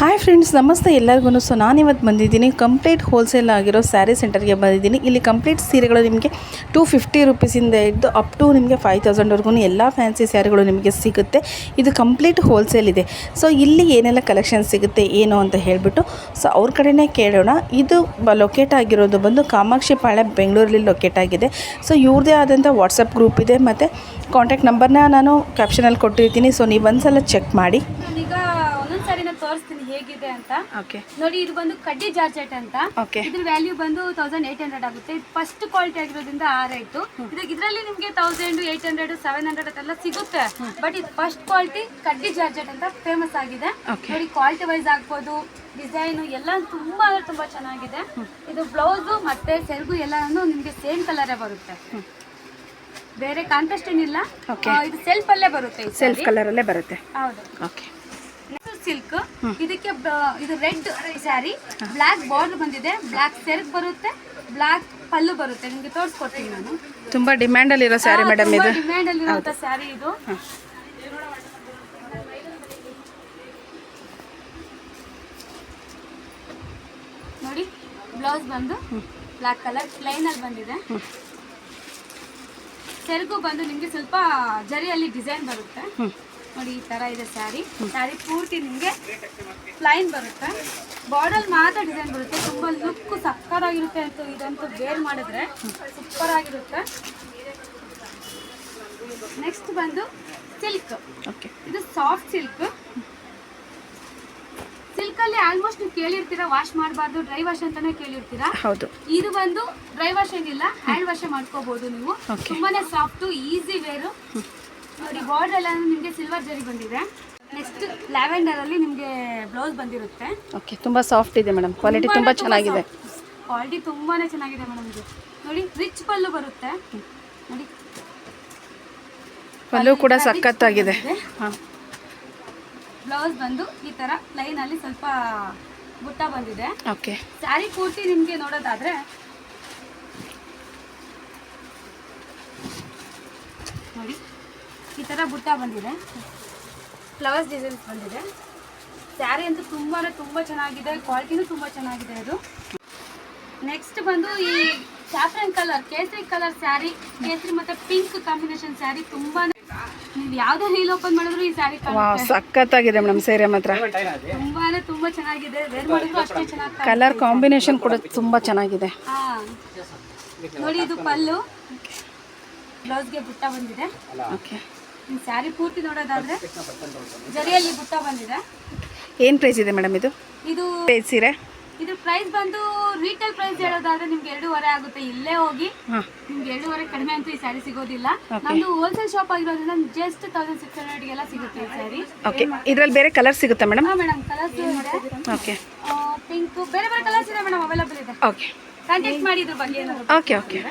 Hi friends, ನಮಸ್ತೆ ಎಲ್ಲರಿಗೂ. So ನಾನಿವತ್ತು ಬಂದಿದ್ದೀನಿ ಕಂಪ್ಲೀಟ್ ಹೋಲ್ಸೇಲ್ ಆಗಿರೋ ಸ್ಯಾರಿ ಸೆಂಟರ್ಗೆ ಬಂದಿದ್ದೀನಿ. ಇಲ್ಲಿ ಕಂಪ್ಲೀಟ್ ಸೀರೆಗಳು ನಿಮಗೆ 250 ರುಪೀಸಿಂದ ಇದ್ದು ಅಪ್ ಟು ನಿಮಗೆ 5000ವರೆಗೂ ಎಲ್ಲ ಫ್ಯಾನ್ಸಿ ಸ್ಯಾರಿಗಳು ನಿಮಗೆ ಸಿಗುತ್ತೆ. ಇದು ಕಂಪ್ಲೀಟ್ ಹೋಲ್ಸೇಲ್ ಇದೆ. ಸೊ ಇಲ್ಲಿ ಏನೆಲ್ಲ ಕಲೆಕ್ಷನ್ ಸಿಗುತ್ತೆ ಏನು ಅಂತ ಹೇಳಿಬಿಟ್ಟು ಸೊ ಅವ್ರ ಕಡೆನೇ ಕೇಳೋಣ. ಇದು ಲೊಕೇಟ್ ಆಗಿರೋದು ಬಂದು ಕಾಮಾಕ್ಷಿ ಪಾಳ್ಯ, ಬೆಂಗಳೂರಲ್ಲಿ ಲೊಕೇಟ್ ಆಗಿದೆ. ಸೊ ಇವ್ರದ್ದೇ ಆದಂಥ ವಾಟ್ಸಪ್ ಗ್ರೂಪ್ ಇದೆ ಮತ್ತು ಕಾಂಟ್ಯಾಕ್ಟ್ ನಂಬರ್ನ ನಾನು ಕ್ಯಾಪ್ಷನಲ್ಲಿ ಕೊಟ್ಟಿರ್ತೀನಿ. ಸೊ ನೀವು ಒಂದ್ಸಲ ಚೆಕ್ ಮಾಡಿ. ತೋರಿಸ್ತೀನಿ ಹೇಗಿದೆ ಅಂತ. ಓಕೆ ನೋಡಿ, ಇದು ಬಂದು ಕಡ್ಡಿ ಜಾರ್ಜೆಟ್ ಅಂತ. ಇದ್ರ ವ್ಯಾಲ್ಯೂ ಬಂದು 1800 ಆಗುತ್ತೆ. ಇದು ಫಸ್ಟ್ ಕ್ವಾಲಿಟಿ ಆಗಿರೋದ್ರಿಂದ ಆ ರೇಟು. ಇದರಲ್ಲಿ ನಿಮ್ಗೆ 1800, 700 ಎಲ್ಲ ಸಿಗುತ್ತೆ. ಬಟ್ ಇದು ಫಸ್ಟ್ ಕ್ವಾಲಿಟಿ ಕಡ್ಡಿ ಜಾರ್ಜೆಟ್ ಅಂತ ಫೇಮಸ್ ಆಗಿದೆ. ನೋಡಿ, ಕ್ವಾಲಿಟಿ ವೈಸ್ ಆಗ್ಬೋದು, ಡಿಸೈನ್ ಎಲ್ಲ ತುಂಬಾ ಅಂದ್ರೆ ತುಂಬಾ ಚೆನ್ನಾಗಿದೆ. ಇದು ಬ್ಲೌಸ್ ಮತ್ತೆ ಸೆರಗು ಎಲ್ಲಾನು ನಿಮ್ಗೆ ಸೇಮ್ ಕಲರೇ ಬರುತ್ತೆ, ಬೇರೆ ಕಾಂಟ್ರಾಸ್ಟ್ ಏನಿಲ್ಲ. ಇದು ಸೆಲ್ಫ್ ಅಲ್ಲೇ ಬರುತ್ತೆ, ಸೆಲ್ಫ್ ಕಲರ್ ಅಲ್ಲೇ ಬರುತ್ತೆ. ಹೌದು. Okay, silk. ಇದಕ್ಕೆ ಇದು ರೆಡ್ ಸ್ಯಾರಿ, ಬ್ಲಾಕ್ ಬಾರ್ಡರ್ ಬಂದಿದೆ, ಬ್ಲಾಕ್ ಸೆರಗ್ ಬರುತ್ತೆ, ಬ್ಲಾಕ್ ಪಲ್ಲು ಬರುತ್ತೆ. ನಿಮ್ಗೆ ತೋರಿಸ್ಕೊಡ್ತೀನಿ ನಾನು. ತುಂಬಾ ಡಿಮ್ಯಾಂಡ್ ಅಲ್ಲಿ ಇರೋ ಸ್ಯಾರಿ ಮೇಡಮ್ ಇದು. ಡಿಮ್ಯಾಂಡ್ ಅಲ್ಲಿ ಇರುವಂತ ಸ್ಯಾರಿ ಇದು. ನೋಡಿ, ಬ್ಲೌಸ್ ಬಂದು ಬ್ಲಾಕ್ ಕಲರ್ ಪ್ಲೈನ್ ಅಲ್ಲಿ ಬಂದಿದೆ. ಸೆರಗು ಬಂದು ನಿಮ್ಗೆ ಸ್ವಲ್ಪ ಜರಿಯಲ್ಲಿ ಡಿಸೈನ್ ಬರುತ್ತೆ. ನೋಡಿ, ಈ ತರ ಇದೆ ಸ್ಯಾರಿ. ಸ್ಯಾರಿ ಪೂರ್ತಿ ನಿಮಗೆ ಪ್ಲೈನ್ ಬರುತ್ತೆ, ಬಾರ್ಡರ್ ಮಾತ್ರ ಡಿಸೈನ್ ಬರುತ್ತೆ. ತುಂಬಾ ಲುಕ್ ಸಕ್ಕತ್ತಾಗಿರುತ್ತೆ ಅಂತ. ಇದಂತೂ ವೇರ್ ಮಾಡಿದ್ರೆ ಸೂಪರ್ ಆಗಿರುತ್ತೆ. ನೆಕ್ಸ್ಟ್ ಬಂದು ಸಿಲ್ಕ್. ಇದು ಸಾಫ್ಟ್ ಸಿಲ್ಕ್. ಸಿಲ್ಕ್ ಅಲ್ಲಿ ಆಲ್ಮೋಸ್ಟ್ ನೀವು ಕೇಳಿರ್ತೀರಾ, ವಾಶ್ ಮಾಡಬಾರ್ದು, ಡ್ರೈ ವಾಶ್ ಅಂತಾನೆ ಕೇಳಿರ್ತೀರಾ. ಹೌದು. ಇದು ಬಂದು ಡ್ರೈ ವಾಶ್ ಏನಿಲ್ಲ, ಹ್ಯಾಂಡ್ ವಾಶ್ ಮಾಡ್ಕೋಬಹುದು ನೀವು. ತುಂಬಾನೇ ಸಾಫ್ಟ್, ಈಸಿ ವೇರು. ನೋಡಿ, ಬಾರ್ಡರ್ ಎಲ್ಲ ನಿಮಗೆ ಸಿಲ್ವರ್ ಜರಿ ಬಂದಿದೆ. ನೆಕ್ಸ್ಟ್ ಲ್ಯಾವೆಂಡರ್ ಅಲ್ಲಿ ನಿಮಗೆ ಬ್ಲೌಸ್ ಬಂದಿರುತ್ತೆ. ಓಕೆ, ತುಂಬಾ ಸಾಫ್ಟ್ ಇದೆ ಮೇಡಮ್. ಕ್ವಾಲಿಟಿ ತುಂಬಾ ಚೆನ್ನಾಗಿದೆ. ಕ್ವಾಲಿಟಿ ತುಂಬಾನೇ ಚೆನ್ನಾಗಿದೆ ಮೇಡಮ್. ಇದು ನೋಡಿ, ರಿಚ್ ಪಲ್ಲು ಬರುತ್ತೆ. ನೋಡಿ, ಪಲ್ಲು ಕೂಡ ಸಖತ್ತಾಗಿದೆ. ಬ್ಲೌಸ್ ಬಂದು ಈ ತರ ಲೈನ್ ಅಲ್ಲಿ ಸ್ವಲ್ಪ ಬುಟ್ಟ ಬಂದಿದೆ. ಓಕೆ, ಸ್ಯಾರಿ ಪೂರ್ತಿ ನಿಮ್ಗೆ ನೋಡೋದಾದ್ರೆ ನೋಡಿ, ಈ ತರ ಬುಟ್ಟ ಬಂದಿದೆ, ಫ್ಲವರ್ಸ್ ಡಿಸೈನ್ಸ್ ಬಂದಿದೆ. ಸ್ಯಾರಿ ಅಂತೂ ತುಂಬಾ ಚೆನ್ನಾಗಿದೆ, ಕ್ವಾಲಿಟಿನೂ ತುಂಬಾ ಚೆನ್ನಾಗಿದೆ ಇದು. ನೆಕ್ಸ್ಟ್ ಬಂದು ಈ ಸ್ಯಾಫ್ರನ್ ಕಲರ್, ಕೇಸರಿ ಕಲರ್ ಸ್ಯಾರಿ, ಕೇಸರಿ ಮತ್ತೆ ಪಿಂಕ್ ಕಾಂಬಿನೇಷನ್ ಸ್ಯಾರಿ. ತುಂಬಾನೇ ನೀವು ಯಾವ್ದೇ ರೀಲ್ ಓಪನ್ ಮಾಡಿದ್ರು ಈ ಸ್ಯಾರಿ ಸಖತ್ತಾಗಿದೆ ಮೇಡಮ್. ಸೇರೆ ಮಾತ್ರ ತುಂಬಾ ಚೆನ್ನಾಗಿದೆ, ವೇರ್ ಮಾಡಿದ್ರು ಅಷ್ಟೇ ಚೆನ್ನಾಗಿ. ಕಲರ್ ಕಾಂಬಿನೇಷನ್ ಕೂಡ ತುಂಬಾ ಚೆನ್ನಾಗಿದೆ. ನೋಡಿ, ಇದು ಪಲ್ಲು, ಬ್ಲೌಸ್ಗೆ ಬುಟ್ಟ ಬಂದಿದೆ. ಓಕೆ, ಸ್ಯಾರಿ ಪೂರ್ತಿ ನೋಡೋದಾದ್ರೆ ಜರಿಯಲ್ಲಿ ಬುಟ್ಟ ಬಂದಿದೆ. ಏನ್ ಪ್ರೈಸ್ ಇದೆ ಮೇಡಮ್ ಇದು? ಇದು ಸೀರೆ ಇದು ಪ್ರೈಸ್ ಬಂದು ರೀಟೇಲ್ ಪ್ರೈಸ್ ಹೇಳೋದಾದ್ರೆ ನಿಮ್ಗೆ 2.5 ಆಗುತ್ತೆ. ಇಲ್ಲೇ ಹೋಗಿ ನಿಮ್ಗೆ 2.5 ಕಡಿಮೆ ಅಂತೂ ಈ ಸ್ಯಾರಿ ಸಿಗೋದಿಲ್ಲ. ನಮ್ದು ಹೋಲ್ಸೇಲ್ ಶಾಪ್ ಆಗಿರೋದ್ರಿಂದ ಜಸ್ಟ್ 1600 ಗೆಲ್ಲ ಸಿಗುತ್ತೆ ಈ ಸ್ಯಾರಿ. ಓಕೆ, ಇದ್ರಲ್ಲಿ ಬೇರೆ ಕಲರ್ ಸಿಗುತ್ತಾ ಮೇಡಮ್? ಮೇಡಮ್, ಕಲರ್ಸ್ ಇದೆ. ಓಕೆ, ಪಿಂಕ್, ಬೇರೆ ಬೇರೆ ಕಲರ್ಸ್ ಇದೆ ಮೇಡಮ್, ಅವೈಲೇಬಲ್ ಇದೆ. ಓಕೆ, ಕಾಂಟ್ಯಾಕ್ಟ್ ಮಾಡಿ ಇದ್ರ ಬಗ್ಗೆ ಏನಾದ್ರು. Okay okay.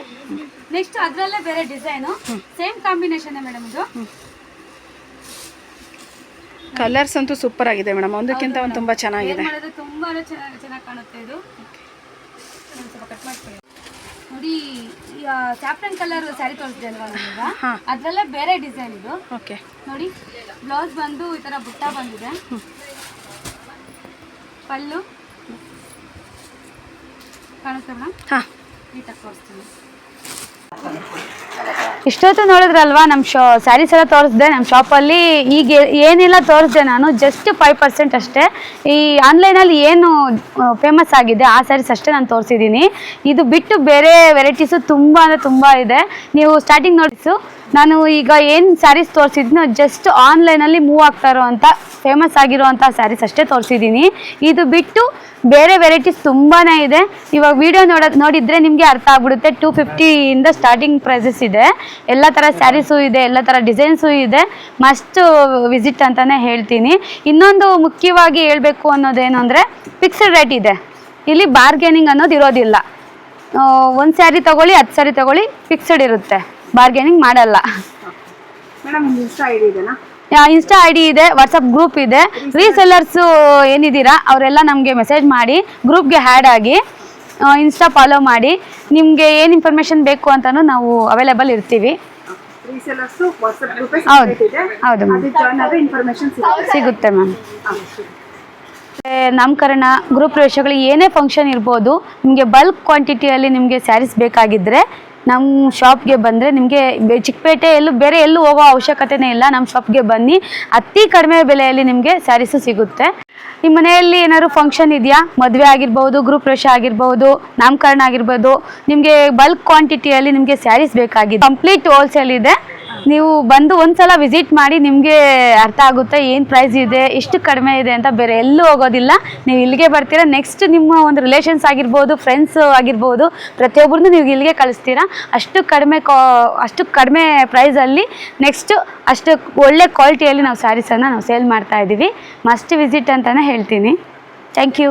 ನೆಕ್ಸ್ಟ್ ಅದರಲ್ಲೇ ಬೇರೆ ಡಿಸೈನ್, ಸೇಮ್ ಕಾಂಬಿನೇಷನ್ ಮೇಡಮ್. ಇದು ಕಲರ್ಸ್ ಅಂತೂ ಸೂಪರ್ ಆಗಿದೆ ಮೇಡಮ್, ಒಂದಕ್ಕಿಂತ ಒಂದು ತುಂಬಾ ಚೆನ್ನಾಗಿದೆ. ತುಂಬಾ ಚೆನ್ನಾಗಿ ಕಾಣುತ್ತೆ ಇದು. ಕಟ್ ಮಾಡ್ಕೊಳ್ಳಿ. ನೋಡಿ, ಸ್ಯಾಫ್ರನ್ ಕಲರ್ ಸ್ಯಾರಿ ತೋರಿಸಿದೆ ಅಲ್ವಾ ನಮಗೆ, ಅದ್ರಲ್ಲೇ ಬೇರೆ ಡಿಸೈನ್ ಇದು. ಓಕೆ, ನೋಡಿ, ಬ್ಲೌಸ್ ಬಂದು ಈ ತರ ಬುಟ್ಟ ಬಂದಿದೆ, ಪಲ್ಲು ಕಾಣುತ್ತೆ ಮೇಡಮ್. ನೀಟಾಗಿ ತೋರಿಸ್ತೀನಿ. ಇಷ್ಟೊತ್ತು ನೋಡಿದ್ರಲ್ವಾ ನಮ್ಮ ಸ್ಯಾರೀಸ್ ಎಲ್ಲ ತೋರಿಸಿದೆ ನಮ್ಮ ಶಾಪಲ್ಲಿ. ಈಗ ಏನೆಲ್ಲ ತೋರಿಸಿದೆ ನಾನು ಜಸ್ಟ್ 5% ಅಷ್ಟೇ. ಈ ಆನ್ಲೈನಲ್ಲಿ ಏನು ಫೇಮಸ್ ಆಗಿದೆ ಆ ಸ್ಯಾರೀಸ್ ಅಷ್ಟೇ ನಾನು ತೋರಿಸಿದ್ದೀನಿ. ಇದು ಬಿಟ್ಟು ಬೇರೆ ವೆರೈಟೀಸು ತುಂಬ ಅಂದರೆ ತುಂಬ ಇದೆ. ನೀವು ಸ್ಟಾರ್ಟಿಂಗ್ ನೋಟಿಸು ನಾನು ಈಗ ಏನು ಸ್ಯಾರೀಸ್ ತೋರಿಸಿದ್ನೋ ಜಸ್ಟ್ ಆನ್ಲೈನಲ್ಲಿ ಮೂವ್ ಆಗ್ತಾ ಇರೋವಂಥ ಫೇಮಸ್ ಆಗಿರೋವಂಥ ಸ್ಯಾರೀಸ್ ಅಷ್ಟೇ ತೋರಿಸಿದ್ದೀನಿ. ಇದು ಬಿಟ್ಟು ಬೇರೆ ವೆರೈಟೀಸ್ ತುಂಬಾ ಇದೆ. ಇವಾಗ ವಿಡಿಯೋ ನೋಡಿದರೆ ನಿಮಗೆ ಅರ್ಥ ಆಗ್ಬಿಡುತ್ತೆ. 250 ಸ್ಟಾರ್ಟಿಂಗ್ ಪ್ರೈಸಸ್ ಇದೆ. ಎಲ್ಲ ಥರ ಸ್ಯಾರೀಸು ಇದೆ, ಎಲ್ಲ ಥರ ಡಿಸೈನ್ಸು ಇದೆ. ಮಸ್ಟ್ ವಿಸಿಟ್ ಅಂತಲೇ ಹೇಳ್ತೀನಿ. ಇನ್ನೊಂದು ಮುಖ್ಯವಾಗಿ ಹೇಳಬೇಕು ಅನ್ನೋದೇನು ಅಂದರೆ ಫಿಕ್ಸ್ಡ್ ರೇಟ್ ಇದೆ. ಇಲ್ಲಿ ಬಾರ್ಗೇನಿಂಗ್ ಅನ್ನೋದು ಇರೋದಿಲ್ಲ. ಒಂದು ಸ್ಯಾರಿ ತೊಗೊಳ್ಳಿ, 10 ಸ್ಯಾರಿ ತೊಗೊಳ್ಳಿ, ಫಿಕ್ಸ್ಡ್ ಇರುತ್ತೆ, ಬಾರ್ಗೇನಿಂಗ್ ಮಾಡಲ್ಲ. ಮೇಡಮ್, ಇನ್ಸ್ಟಾ ಐಡಿ ಇದೆನಾ? ಇನ್ಸ್ಟಾ ಐ ಡಿ ಇದೆ, ವಾಟ್ಸಪ್ ಗ್ರೂಪ್ ಇದೆ. ರೀಸೆಲ್ಲರ್ಸು ಏನಿದ್ದೀರಾ ಅವರೆಲ್ಲ ನಮಗೆ ಮೆಸೇಜ್ ಮಾಡಿ ಗ್ರೂಪ್ಗೆ ಆ್ಯಡ್ ಆಗಿ ಇನ್ಸ್ಟಾ ಫಾಲೋ ಮಾಡಿ. ನಿಮಗೆ ಏನು ಇನ್ಫಾರ್ಮೇಷನ್ ಬೇಕು ಅಂತಲೂ ನಾವು ಅವೈಲೇಬಲ್ ಇರ್ತೀವಿ. ಹೌದು ಹೌದು ಮ್ಯಾಮ್, ಸಿಗುತ್ತೆ ಮ್ಯಾಮ್. ನಾಮಕರಣ ಗೃಹಪ್ರವೇಶಗಳು ಏನೇ ಫಂಕ್ಷನ್ ಇರ್ಬೋದು, ನಿಮಗೆ ಬಲ್ಕ್ ಕ್ವಾಂಟಿಟಿಯಲ್ಲಿ ನಿಮಗೆ ಸ್ಯಾರೀಸ್ ಬೇಕಾಗಿದ್ದರೆ ನಮ್ಮ ಶಾಪ್ಗೆ ಬಂದರೆ ನಿಮಗೆ ಚಿಕ್ಕಪೇಟೆ ಬೇರೆ ಎಲ್ಲೂ ಹೋಗೋ ಅವಶ್ಯಕತೆನೇ ಇಲ್ಲ. ನಮ್ಮ ಶಾಪ್ಗೆ ಬನ್ನಿ, ಅತಿ ಕಡಿಮೆ ಬೆಲೆಯಲ್ಲಿ ನಿಮಗೆ ಸ್ಯಾರೀಸು ಸಿಗುತ್ತೆ. ನಿಮ್ಮ ಮನೆಯಲ್ಲಿ ಏನಾದ್ರು ಫಂಕ್ಷನ್ ಇದೆಯಾ, ಮದುವೆ ಆಗಿರ್ಬೋದು, ಗೃಹಪ್ರವೇಶ ಆಗಿರ್ಬೋದು, ನಾಮಕರಣ ಆಗಿರ್ಬೋದು, ನಿಮಗೆ ಬಲ್ಕ್ ಕ್ವಾಂಟಿಟಿಯಲ್ಲಿ ನಿಮಗೆ ಸ್ಯಾರೀಸ್ ಬೇಕಾಗಿದೆ. ಕಂಪ್ಲೀಟ್ ಹೋಲ್ಸೇಲ್ ಇದೆ. ನೀವು ಬಂದು ಒಂದ್ಸಲ ವಿಸಿಟ್ ಮಾಡಿ, ನಿಮಗೆ ಅರ್ಥ ಆಗುತ್ತೆ ಏನು ಪ್ರೈಸ್ ಇದೆ, ಎಷ್ಟು ಕಡಿಮೆ ಇದೆ ಅಂತ. ಬೇರೆ ಎಲ್ಲೂ ಹೋಗೋದಿಲ್ಲ, ನೀವು ಇಲ್ಲಿಗೆ ಬರ್ತೀರಾ. ನೆಕ್ಸ್ಟ್ ನಿಮ್ಮ ಒಂದು ರಿಲೇಷನ್ಸ್ ಆಗಿರ್ಬೋದು, ಫ್ರೆಂಡ್ಸ್ ಆಗಿರ್ಬೋದು, ಪ್ರತಿಯೊಬ್ಬರನ್ನು ನೀವು ಇಲ್ಲಿಗೆ ಕಳಿಸ್ತೀರಾ. ಅಷ್ಟು ಕಡಿಮೆ ಪ್ರೈಸಲ್ಲಿ ನೆಕ್ಸ್ಟ್ ಅಷ್ಟು ಒಳ್ಳೆ ಕ್ವಾಲಿಟಿಯಲ್ಲಿ ನಾವು ಸ್ಯಾರೀಸನ್ನು ನಾವು ಸೇಲ್ ಮಾಡ್ತಾ ಇದ್ದೀವಿ. ಮಸ್ಟ್ ವಿಸಿಟ್ ಅಂತಲೇ ಹೇಳ್ತೀನಿ. Thank you.